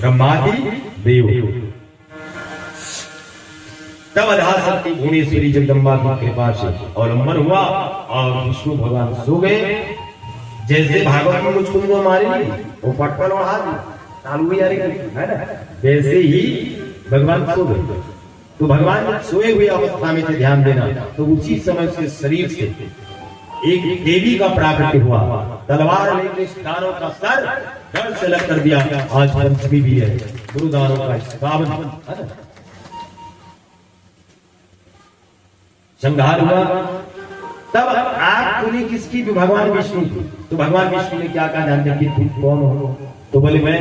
ब्रह्मादि देव। तब अधाशक्ति भुवनेश्वरी जगदम्बा की कृपा से अवलंबन हुआ और विष्णु भगवान सो गए। जैसे भागवत में मुझको जो मारे वो पटपल और हाथ चालू है ना, वैसे ही भगवान सो गए। तो भगवान जब सोए हुए अवस्था में थे, ध्यान देना, तो उसी समय उसके शरीर से एक देवी का प्राकट्य हुआ। तलवार लेके दानों का सर डर से अलग कर दिया। आज पंचमी भी है, गुरुदानों का पावन संहार हुआ। तब आग खुली किसकी? भगवान विष्णु की। तो भगवान विष्णु ने क्या कहा जानते कि तुम कौन हो? तो बोले मैं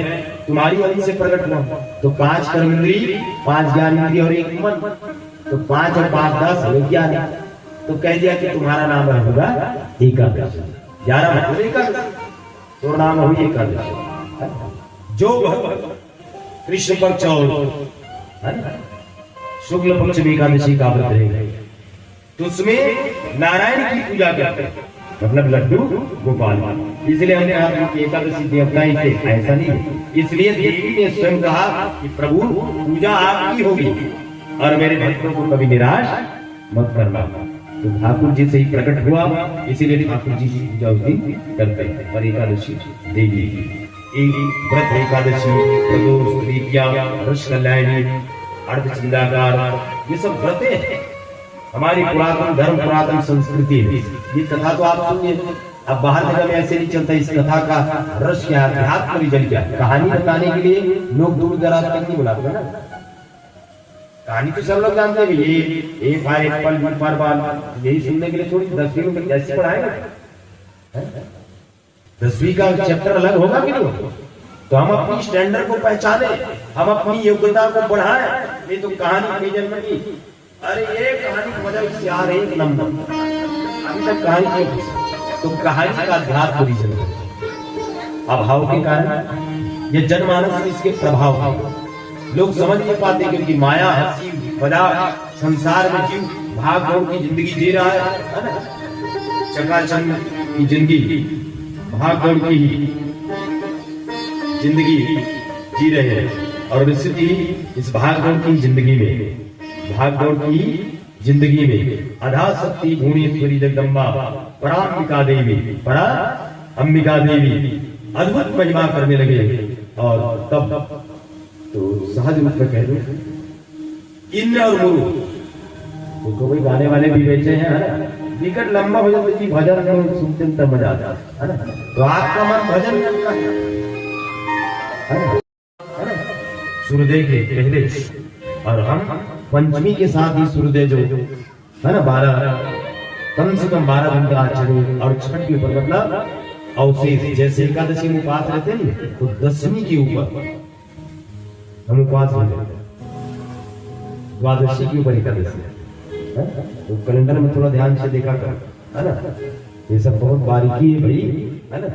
तुम्हारी अग्नि से प्रकट हुआ। तो 5 कर्मेंद्रिय, 5 ज्ञानेंद्रिय और 1 मन, तो 5 और 5 10 हो 11। तो कह दिया कि तुम्हारा नाम होगा एकादश। 11 मतलब एकादश, तो नाम हुई एकादश। जो कृष्ण पक्ष और शुक्ल पक्ष में एकादशी का व्रत रहेगा, तो उसमें नारायण की पूजा करते हैं, मतलब लड्डू गोपाल। इसलिए हमने कहा कि एकादशी देवता ही थे, ऐसा नहीं है। इसलिए देवी ने स्वयं कहा कि प्रभु पूजा आपकी होगी और मेरे भक्तों को कभी निराश मत करना। तो ठाकुर जी से ही प्रकट हुआ, इसीलिए ठाकुर जी की पूजा उस दिन करते हैं। और एकादशी देवी एक व्रत एकादशी, प्रदोष, तृतीया, रस कल्याणी, अर्धचंद्राकार, ये सब व्रतें हैं। हमारी पुरातन धर्म, पुरातन संस्कृति है। ये कथा तो आप सुनिए, अब बाहर जगह में ऐसे नहीं चलता। इस कथा का रस क्या, अध्यात्म रिजल्ट क्या, कहानी बताने के लिए लोग दूर दराज तक नहीं बुलाते ना। कहानी तो सब लोग जानते हैं, ये एक बार एक पल बार बार यही सुनने के लिए थोड़ी 10वीं में कैसे पढ़ाएगा? 10वीं का चैप्टर अलग होगा कि नहीं? तो हम अपनी स्टैंडर्ड को पहचाने, हम अपनी योग्यता को बढ़ाएं। नहीं तो कहानी नहीं जन्म की, अरे ये कहानी की वजह से यार एक नंबर अभी तक कहानी नहीं, तो कहानी का अध्यात्म रीजन अभाव के कारण ये जनमानस में इसके प्रभाव लोग समझ नहीं पाते, क्योंकि माया, हंसी मजाक, संसार में जीव भाग दौड़ की जिंदगी जी रहा है ना, चकाचौंध की जिंदगी, भाग दौड़ की जिंदगी जी रहे हैं। और निश्चित ही इस भाग दौड़ की जिंदगी में, भागदौड़ की जिंदगी में अधाशक्ति भुवनेश्वरी जगदम्बा पराम्बिका देवी, परा अंबिका देवी अद्भुत महिमा करने लगे। और तब तो सहज रूप में कह दो इंद्र और गुरु, तो कोई गाने वाले भी बैठे हैं ना, विकट लंबा हो जाता है भजन सुनते तब मजा आता है ना। तो आपका मन भजन करता है सूर्योदय के पहले, और हम पंचमी के साथ ही सूर्योदय जो है ना 12 कम से कम 12 घंटे आचरण, और छठ के ऊपर मतलब अवशेष, जैसे एकादशी में उपवास रहते हैं तो 10वीं के ऊपर हम उपवास हो जाते हैं, द्वादशी के ऊपर एकादशी। तो कैलेंडर में थोड़ा ध्यान से देखा कर, है ना, ये सब बहुत बारीकी है भाई, है ना।